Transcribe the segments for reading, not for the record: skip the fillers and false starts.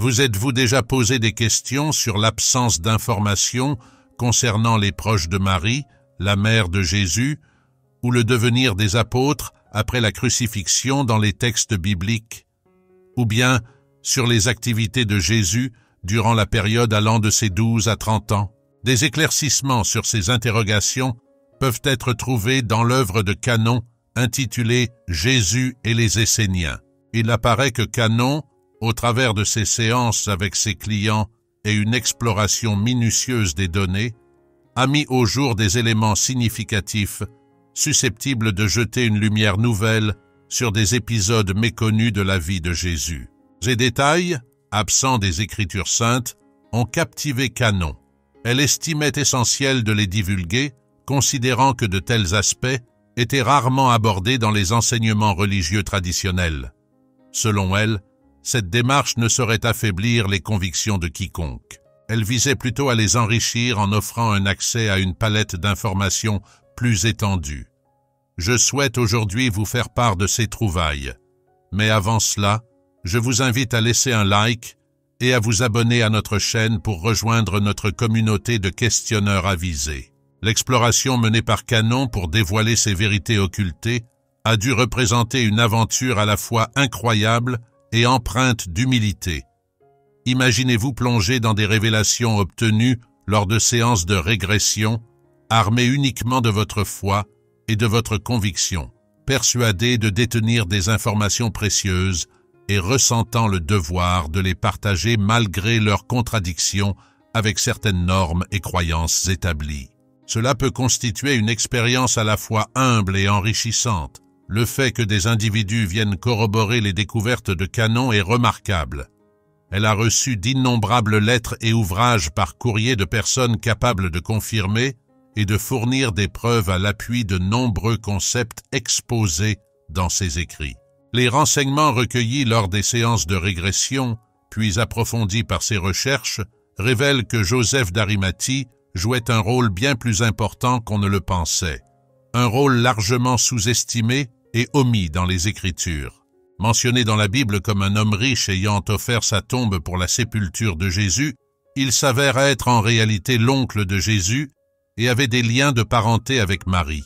Vous êtes-vous déjà posé des questions sur l'absence d'informations concernant les proches de Marie, la mère de Jésus, ou le devenir des apôtres après la crucifixion dans les textes bibliques, ou bien sur les activités de Jésus durant la période allant de ses 12 à 30 ans? Des éclaircissements sur ces interrogations peuvent être trouvés dans l'œuvre de Canon intitulée « Jésus et les Esséniens ». Il apparaît que Canon, au travers de ses séances avec ses clients et une exploration minutieuse des données, a mis au jour des éléments significatifs susceptibles de jeter une lumière nouvelle sur des épisodes méconnus de la vie de Jésus. Ces détails, absents des Écritures saintes, ont captivé Canon. Elle estimait essentiel de les divulguer, considérant que de tels aspects étaient rarement abordés dans les enseignements religieux traditionnels. Selon elle, cette démarche ne saurait affaiblir les convictions de quiconque. Elle visait plutôt à les enrichir en offrant un accès à une palette d'informations plus étendue. Je souhaite aujourd'hui vous faire part de ces trouvailles. Mais avant cela, je vous invite à laisser un like et à vous abonner à notre chaîne pour rejoindre notre communauté de questionneurs avisés. L'exploration menée par Canon pour dévoiler ces vérités occultées a dû représenter une aventure à la fois incroyable et empreinte d'humilité. Imaginez-vous plonger dans des révélations obtenues lors de séances de régression, armé uniquement de votre foi et de votre conviction, persuadé de détenir des informations précieuses et ressentant le devoir de les partager malgré leurs contradictions avec certaines normes et croyances établies. Cela peut constituer une expérience à la fois humble et enrichissante. Le fait que des individus viennent corroborer les découvertes de Canon est remarquable. Elle a reçu d'innombrables lettres et ouvrages par courrier de personnes capables de confirmer et de fournir des preuves à l'appui de nombreux concepts exposés dans ses écrits. Les renseignements recueillis lors des séances de régression, puis approfondis par ses recherches, révèlent que Joseph d'Arimathie jouait un rôle bien plus important qu'on ne le pensait. Un rôle largement sous-estimé et omis dans les Écritures. Mentionné dans la Bible comme un homme riche ayant offert sa tombe pour la sépulture de Jésus, il s'avère être en réalité l'oncle de Jésus et avait des liens de parenté avec Marie.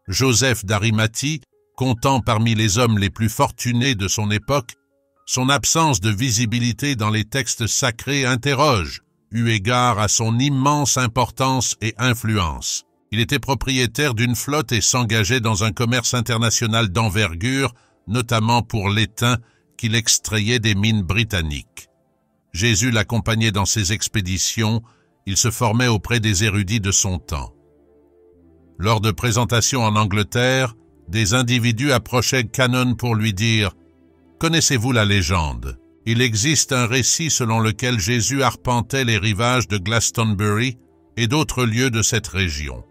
Joseph d'Arimathie, comptant parmi les hommes les plus fortunés de son époque, son absence de visibilité dans les textes sacrés interroge, eu égard à son immense importance et influence. Il était propriétaire d'une flotte et s'engageait dans un commerce international d'envergure, notamment pour l'étain qu'il extrayait des mines britanniques. Jésus l'accompagnait dans ses expéditions, il se formait auprès des érudits de son temps. Lors de présentations en Angleterre, des individus approchaient Canon pour lui dire « Connaissez-vous la légende ? Il existe un récit selon lequel Jésus arpentait les rivages de Glastonbury et d'autres lieux de cette région.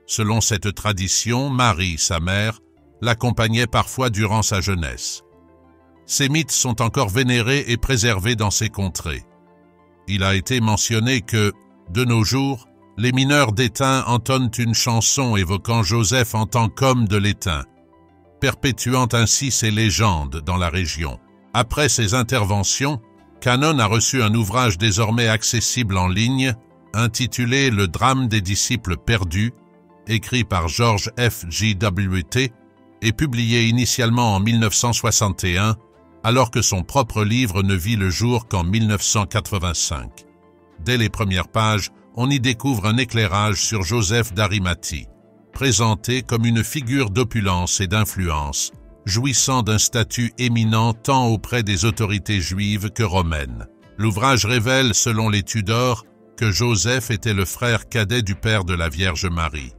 Selon cette tradition, Marie, sa mère, l'accompagnait parfois durant sa jeunesse. Ces mythes sont encore vénérés et préservés dans ces contrées. Il a été mentionné que, de nos jours, les mineurs d'étain entonnent une chanson évoquant Joseph en tant qu'homme de l'étain, perpétuant ainsi ses légendes dans la région. Après ces interventions, Canon a reçu un ouvrage désormais accessible en ligne, intitulé « Le drame des disciples perdus », écrit par George F. G.W.T. et publié initialement en 1961, alors que son propre livre ne vit le jour qu'en 1985. Dès les premières pages, on y découvre un éclairage sur Joseph d'Arimathie, présenté comme une figure d'opulence et d'influence, jouissant d'un statut éminent tant auprès des autorités juives que romaines. L'ouvrage révèle, selon les Tudors, que Joseph était le frère cadet du père de la Vierge Marie.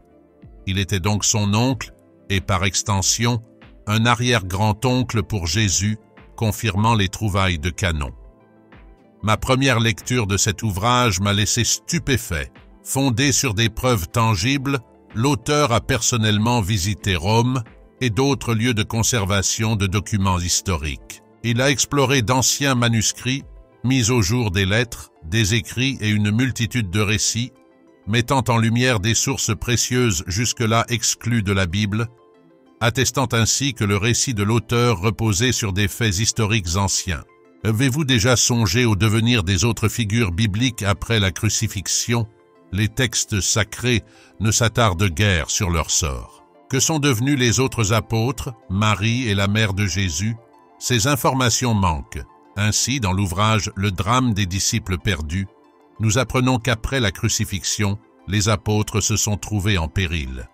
Il était donc son oncle et, par extension, un arrière-grand-oncle pour Jésus, confirmant les trouvailles de Canon. Ma première lecture de cet ouvrage m'a laissé stupéfait. Fondé sur des preuves tangibles, l'auteur a personnellement visité Rome et d'autres lieux de conservation de documents historiques. Il a exploré d'anciens manuscrits, mis au jour des lettres, des écrits et une multitude de récits, mettant en lumière des sources précieuses jusque-là exclues de la Bible, attestant ainsi que le récit de l'auteur reposait sur des faits historiques anciens. Avez-vous déjà songé au devenir des autres figures bibliques après la crucifixion? Les textes sacrés ne s'attardent guère sur leur sort. Que sont devenus les autres apôtres, Marie et la mère de Jésus? Ces informations manquent. Ainsi, dans l'ouvrage « Le drame des disciples perdus », nous apprenons qu'après la crucifixion, les apôtres se sont trouvés en péril.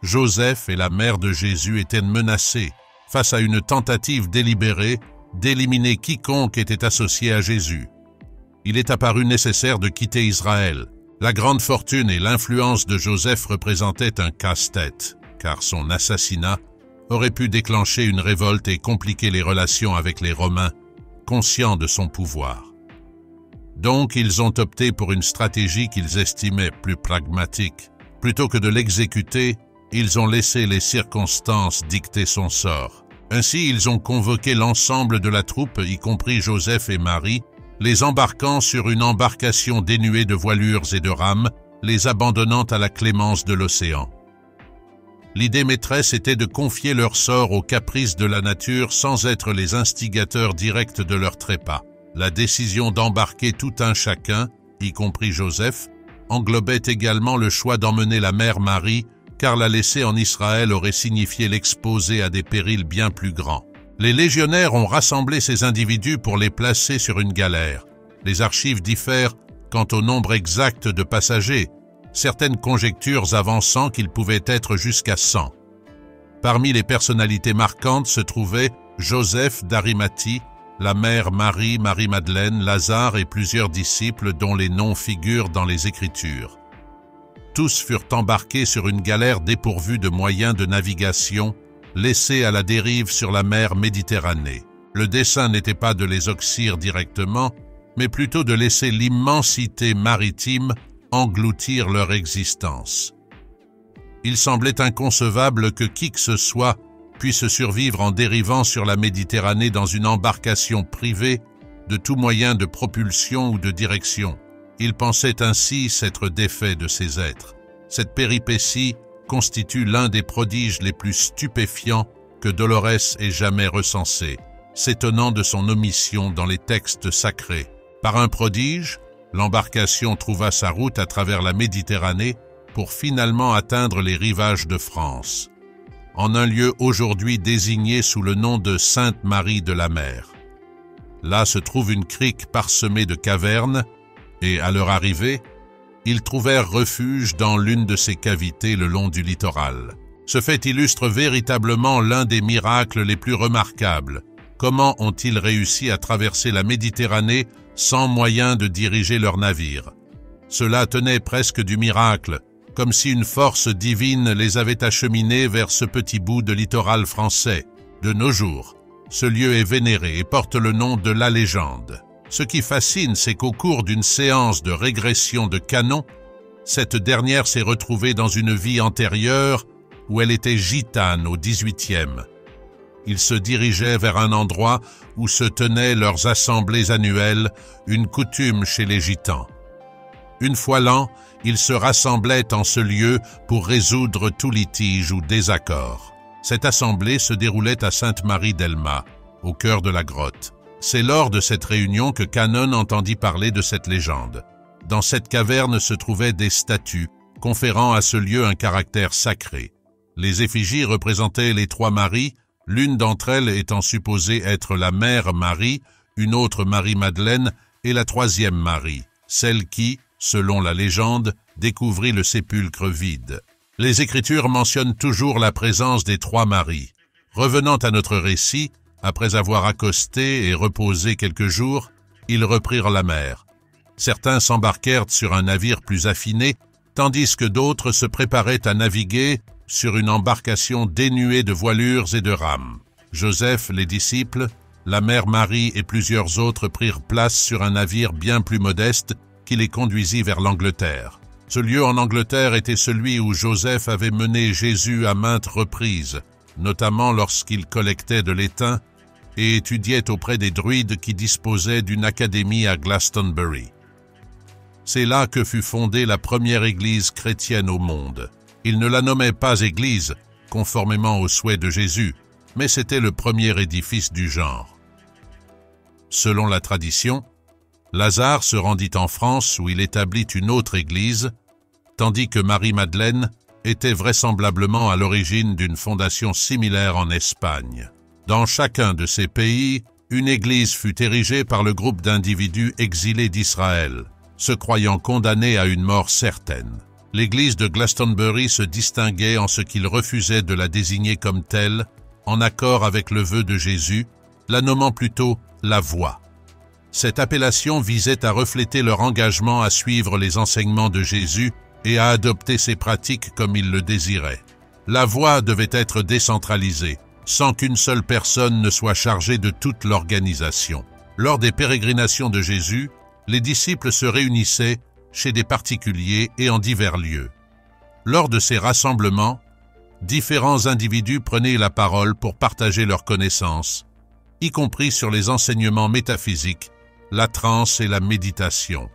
Joseph et la mère de Jésus étaient menacés face à une tentative délibérée d'éliminer quiconque était associé à Jésus. Il est apparu nécessaire de quitter Israël. La grande fortune et l'influence de Joseph représentaient un casse-tête, car son assassinat aurait pu déclencher une révolte et compliquer les relations avec les Romains, conscients de son pouvoir. Donc, ils ont opté pour une stratégie qu'ils estimaient plus pragmatique. Plutôt que de l'exécuter, ils ont laissé les circonstances dicter son sort. Ainsi, ils ont convoqué l'ensemble de la troupe, y compris Joseph et Marie, les embarquant sur une embarcation dénuée de voilures et de rames, les abandonnant à la clémence de l'océan. L'idée maîtresse était de confier leur sort aux caprices de la nature sans être les instigateurs directs de leur trépas. La décision d'embarquer tout un chacun, y compris Joseph, englobait également le choix d'emmener la mère Marie, car la laisser en Israël aurait signifié l'exposer à des périls bien plus grands. Les légionnaires ont rassemblé ces individus pour les placer sur une galère. Les archives diffèrent quant au nombre exact de passagers, certaines conjectures avançant qu'ils pouvaient être jusqu'à 100. Parmi les personnalités marquantes se trouvaient Joseph d'Arimathie, la mère Marie, Marie-Madeleine, Lazare et plusieurs disciples dont les noms figurent dans les Écritures. Tous furent embarqués sur une galère dépourvue de moyens de navigation, laissés à la dérive sur la mer Méditerranée. Le dessein n'était pas de les oxyre directement, mais plutôt de laisser l'immensité maritime engloutir leur existence. Il semblait inconcevable que qui que ce soit puisse survivre en dérivant sur la Méditerranée dans une embarcation privée de tout moyen de propulsion ou de direction. Ils pensaient ainsi s'être défaits de ces êtres. Cette péripétie constitue l'un des prodiges les plus stupéfiants que Dolores ait jamais recensé, s'étonnant de son omission dans les textes sacrés. Par un prodige, l'embarcation trouva sa route à travers la Méditerranée pour finalement atteindre les rivages de France, en un lieu aujourd'hui désigné sous le nom de Sainte-Marie de la Mer. Là se trouve une crique parsemée de cavernes, et à leur arrivée, ils trouvèrent refuge dans l'une de ces cavités le long du littoral. Ce fait illustre véritablement l'un des miracles les plus remarquables. Comment ont-ils réussi à traverser la Méditerranée sans moyen de diriger leur navire? Cela tenait presque du miracle, comme si une force divine les avait acheminés vers ce petit bout de littoral français. De nos jours, ce lieu est vénéré et porte le nom de la légende. Ce qui fascine, c'est qu'au cours d'une séance de régression de canon, cette dernière s'est retrouvée dans une vie antérieure où elle était gitane au XVIIIe. Ils se dirigeaient vers un endroit où se tenaient leurs assemblées annuelles, une coutume chez les gitans. Une fois l'an, ils se rassemblaient en ce lieu pour résoudre tout litige ou désaccord. Cette assemblée se déroulait à Sainte-Marie d'Elma, au cœur de la grotte. C'est lors de cette réunion que Canon entendit parler de cette légende. Dans cette caverne se trouvaient des statues, conférant à ce lieu un caractère sacré. Les effigies représentaient les trois Maries, l'une d'entre elles étant supposée être la mère Marie, une autre Marie-Madeleine et la troisième Marie, celle qui, selon la légende, découvrit le sépulcre vide. Les Écritures mentionnent toujours la présence des trois Maries. Revenant à notre récit, après avoir accosté et reposé quelques jours, ils reprirent la mer. Certains s'embarquèrent sur un navire plus affiné, tandis que d'autres se préparaient à naviguer sur une embarcation dénuée de voilures et de rames. Joseph, les disciples, la mère Marie et plusieurs autres prirent place sur un navire bien plus modeste qui les conduisit vers l'Angleterre. Ce lieu en Angleterre était celui où Joseph avait mené Jésus à maintes reprises, notamment lorsqu'il collectait de l'étain et étudiait auprès des druides qui disposaient d'une académie à Glastonbury. C'est là que fut fondée la première église chrétienne au monde. Il ne la nommait pas église, conformément au souhait de Jésus, mais c'était le premier édifice du genre. Selon la tradition, Lazare se rendit en France où il établit une autre église, tandis que Marie-Madeleine était vraisemblablement à l'origine d'une fondation similaire en Espagne. Dans chacun de ces pays, une église fut érigée par le groupe d'individus exilés d'Israël, se croyant condamnés à une mort certaine. L'église de Glastonbury se distinguait en ce qu'il refusait de la désigner comme telle, en accord avec le vœu de Jésus, la nommant plutôt la Voie. Cette appellation visait à refléter leur engagement à suivre les enseignements de Jésus et à adopter ses pratiques comme il le désirait. La Voie devait être décentralisée, sans qu'une seule personne ne soit chargée de toute l'organisation. Lors des pérégrinations de Jésus, les disciples se réunissaient chez des particuliers et en divers lieux. Lors de ces rassemblements, différents individus prenaient la parole pour partager leurs connaissances, y compris sur les enseignements métaphysiques, la transe et la méditation.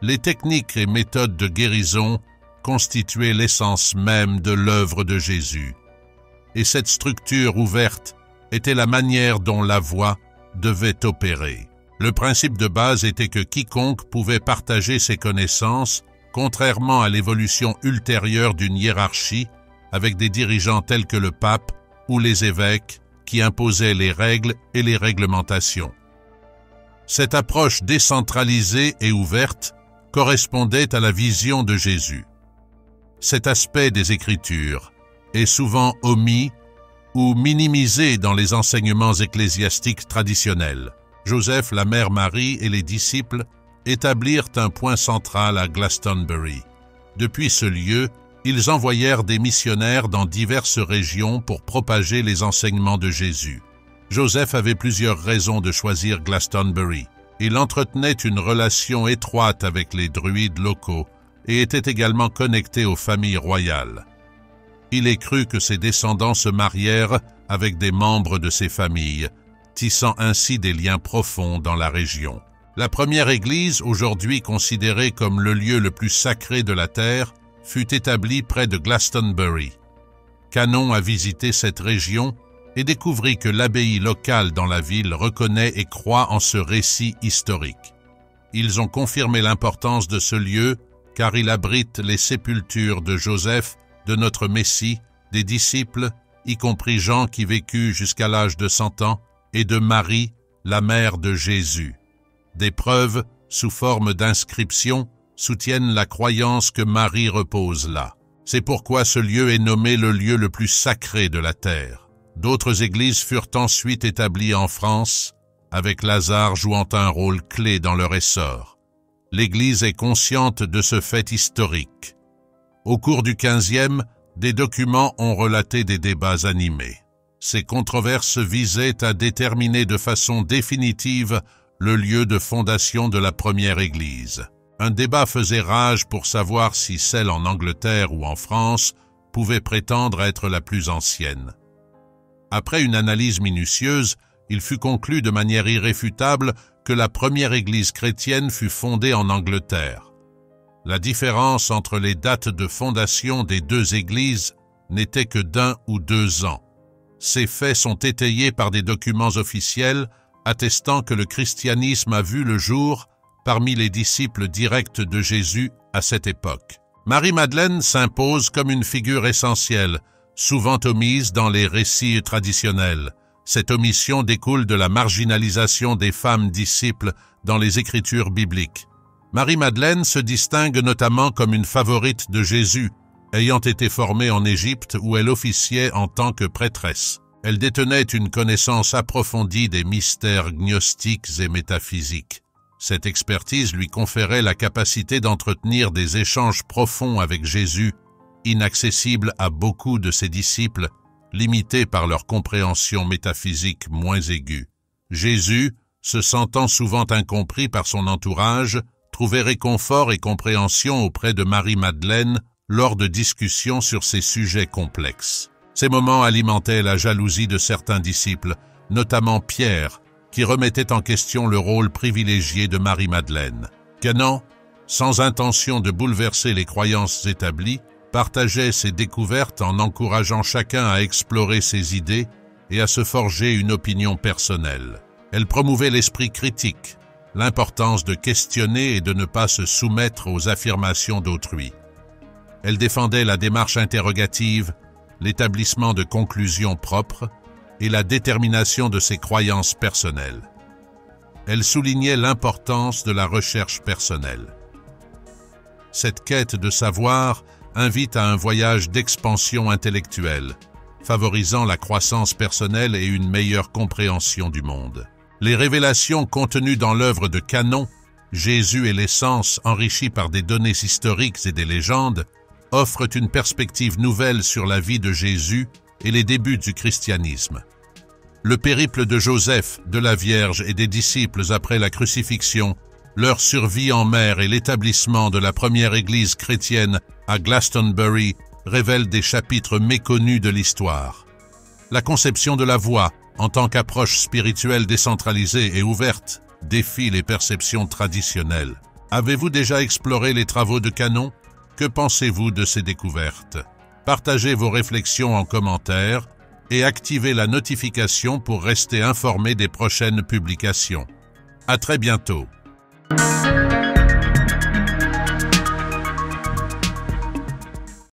Les techniques et méthodes de guérison constituaient l'essence même de l'œuvre de Jésus. Et cette structure ouverte était la manière dont la Voie devait opérer. Le principe de base était que quiconque pouvait partager ses connaissances, contrairement à l'évolution ultérieure d'une hiérarchie, avec des dirigeants tels que le pape ou les évêques qui imposaient les règles et les réglementations. Cette approche décentralisée et ouverte correspondait à la vision de Jésus. Cet aspect des Écritures est souvent omis ou minimisé dans les enseignements ecclésiastiques traditionnels. Joseph, la mère Marie et les disciples établirent un point central à Glastonbury. Depuis ce lieu, ils envoyèrent des missionnaires dans diverses régions pour propager les enseignements de Jésus. Joseph avait plusieurs raisons de choisir Glastonbury. Il entretenait une relation étroite avec les druides locaux et était également connecté aux familles royales. Il est cru que ses descendants se marièrent avec des membres de ces familles, tissant ainsi des liens profonds dans la région. La première église, aujourd'hui considérée comme le lieu le plus sacré de la terre, fut établie près de Glastonbury. Canon a visité cette région et découvrit que l'abbaye locale dans la ville reconnaît et croit en ce récit historique. Ils ont confirmé l'importance de ce lieu car il abrite les sépultures de Joseph, de notre Messie, des disciples, y compris Jean qui vécut jusqu'à l'âge de 100 ans, et de Marie, la mère de Jésus. Des preuves, sous forme d'inscriptions, soutiennent la croyance que Marie repose là. C'est pourquoi ce lieu est nommé le lieu le plus sacré de la terre. D'autres églises furent ensuite établies en France, avec Lazare jouant un rôle clé dans leur essor. L'Église est consciente de ce fait historique. Au cours du XVe, des documents ont relaté des débats animés. Ces controverses visaient à déterminer de façon définitive le lieu de fondation de la première Église. Un débat faisait rage pour savoir si celle en Angleterre ou en France pouvait prétendre être la plus ancienne. Après une analyse minutieuse, il fut conclu de manière irréfutable que la première Église chrétienne fut fondée en Angleterre. La différence entre les dates de fondation des deux églises n'était que d'1 ou 2 ans. Ces faits sont étayés par des documents officiels attestant que le christianisme a vu le jour parmi les disciples directs de Jésus à cette époque. Marie-Madeleine s'impose comme une figure essentielle, souvent omise dans les récits traditionnels. Cette omission découle de la marginalisation des femmes disciples dans les Écritures bibliques. Marie-Madeleine se distingue notamment comme une favorite de Jésus, ayant été formée en Égypte où elle officiait en tant que prêtresse. Elle détenait une connaissance approfondie des mystères gnostiques et métaphysiques. Cette expertise lui conférait la capacité d'entretenir des échanges profonds avec Jésus, inaccessibles à beaucoup de ses disciples, limités par leur compréhension métaphysique moins aiguë. Jésus, se sentant souvent incompris par son entourage, trouvait réconfort et compréhension auprès de Marie-Madeleine lors de discussions sur ces sujets complexes. Ces moments alimentaient la jalousie de certains disciples, notamment Pierre, qui remettait en question le rôle privilégié de Marie-Madeleine. Canon, sans intention de bouleverser les croyances établies, partageait ses découvertes en encourageant chacun à explorer ses idées et à se forger une opinion personnelle. Elle promouvait l'esprit critique, l'importance de questionner et de ne pas se soumettre aux affirmations d'autrui. Elle défendait la démarche interrogative, l'établissement de conclusions propres et la détermination de ses croyances personnelles. Elle soulignait l'importance de la recherche personnelle. Cette quête de savoir invite à un voyage d'expansion intellectuelle, favorisant la croissance personnelle et une meilleure compréhension du monde. Les révélations contenues dans l'œuvre de Canon, Jésus et l'essence enrichie par des données historiques et des légendes, offrent une perspective nouvelle sur la vie de Jésus et les débuts du christianisme. Le périple de Joseph, de la Vierge et des disciples après la crucifixion, leur survie en mer et l'établissement de la première église chrétienne à Glastonbury révèlent des chapitres méconnus de l'histoire. La conception de la foi, en tant qu'approche spirituelle décentralisée et ouverte, défie les perceptions traditionnelles. Avez-vous déjà exploré les travaux de Canon? Que pensez-vous de ces découvertes? Partagez vos réflexions en commentaire et activez la notification pour rester informé des prochaines publications. À très bientôt.